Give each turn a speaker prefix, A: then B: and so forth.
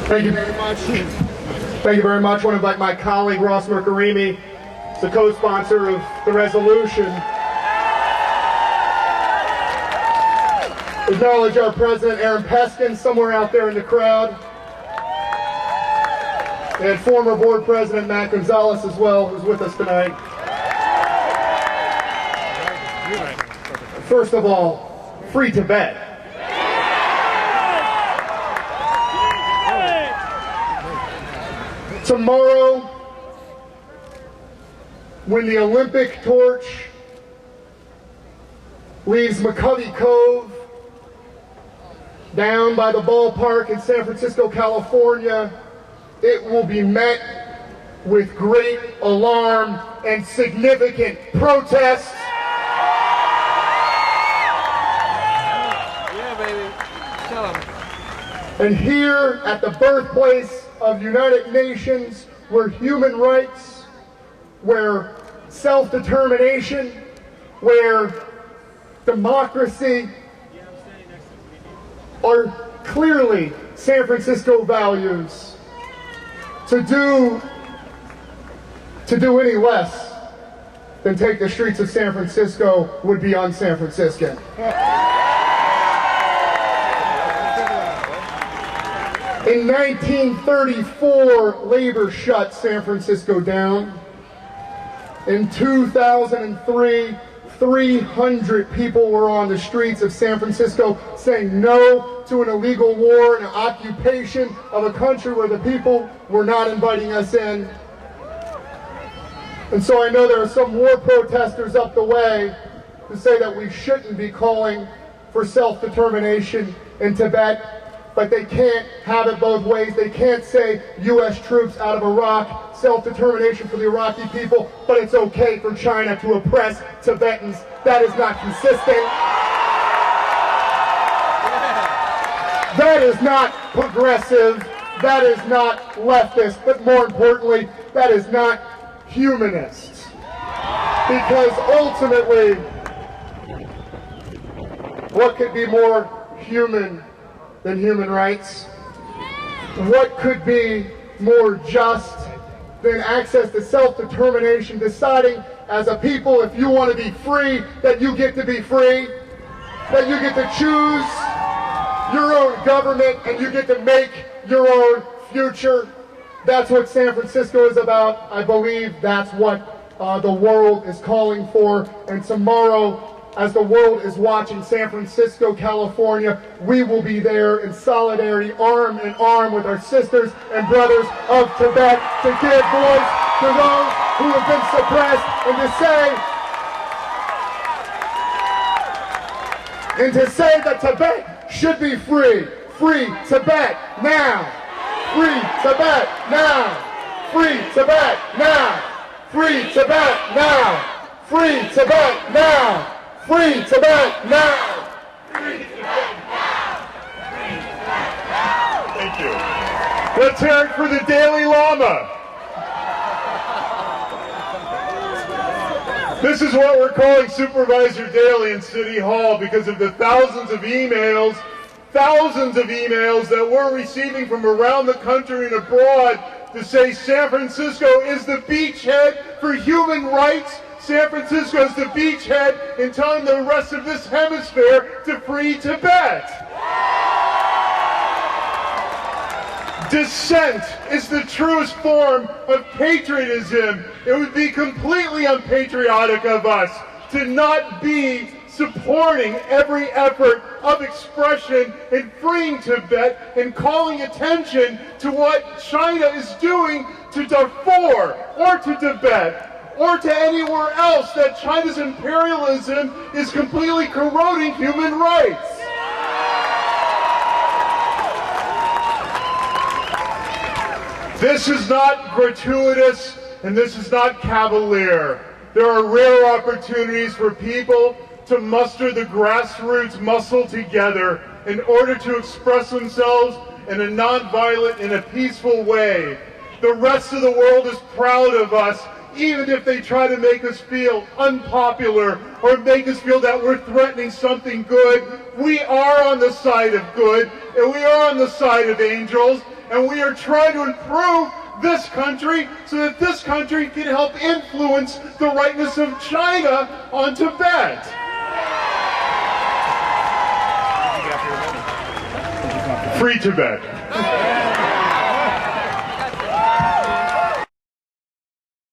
A: Thank you very much. Thank you very much. I want to invite my colleague, Ross Mirkarimi, the co-sponsor of the resolution. Acknowledge our president, Aaron Peskin, somewhere out there in the crowd. And former board president, Matt Gonzalez, as well, who's with us tonight. First of all, free Tibet. Tomorrow, when the Olympic torch leaves McCovey Cove down by the ballpark in San Francisco, California, it will be met with great alarm and significant protests.
B: Yeah, baby. Tell them.
A: And here at the birthplace of United Nations, where human rights, where self-determination, where democracy are clearly San Francisco values, to do any less than take the streets of San Francisco would be un-San Franciscan. In 1934, labor shut San Francisco down. In 2003, 300 people were on the streets of San Francisco saying no to an illegal war and an occupation of a country where the people were not inviting us in. And so I know there are some war protesters up the way who say that we shouldn't be calling for self-determination in Tibet. But they can't have it both ways. They can't say U.S. troops out of Iraq, self-determination for the Iraqi people, but it's okay for China to oppress Tibetans. That is not consistent. That is not progressive. That is not leftist. But more importantly, that is not humanist. Because ultimately, what could be more human than human rights? What could be more just than access to self-determination, deciding as a people, if you want to be free, that you get to be free, that you get to choose your own government and you get to make your own future. That's what San Francisco is about. I believe that's what the world is calling for. And tomorrow, as the world is watching San Francisco, California, we will be there in solidarity, arm in arm with our sisters and brothers of Tibet to give voice to those who have been suppressed and to say that Tibet should be free. Free Tibet now. Free Tibet now. Free Tibet now. Free Tibet now. Free Tibet now. Free Tibet now! Free Tibet now! Free Tibet now!
C: Thank you. Let's hear it for the Daly Lama. This is what we're calling Supervisor Daly in City Hall because of the thousands of emails that we're receiving from around the country and abroad to say San Francisco is the beachhead for human rights. San Francisco is the beachhead in telling the rest of this hemisphere to free Tibet. Dissent is the truest form of patriotism. It would be completely unpatriotic of us to not be supporting every effort of expression in freeing Tibet and calling attention to what China is doing to Darfur or to Tibet, or to anywhere else that China's imperialism is completely corroding human rights. This is not gratuitous and this is not cavalier. There are rare opportunities for people to muster the grassroots muscle together in order to express themselves in a nonviolent and a peaceful way. The rest of the world is proud of us, even if they try to make us feel unpopular or make us feel that we're threatening something good. We are on the side of good, and we are on the side of angels, and we are trying to improve this country so that this country can help influence the rightness of China on Tibet. Free Tibet.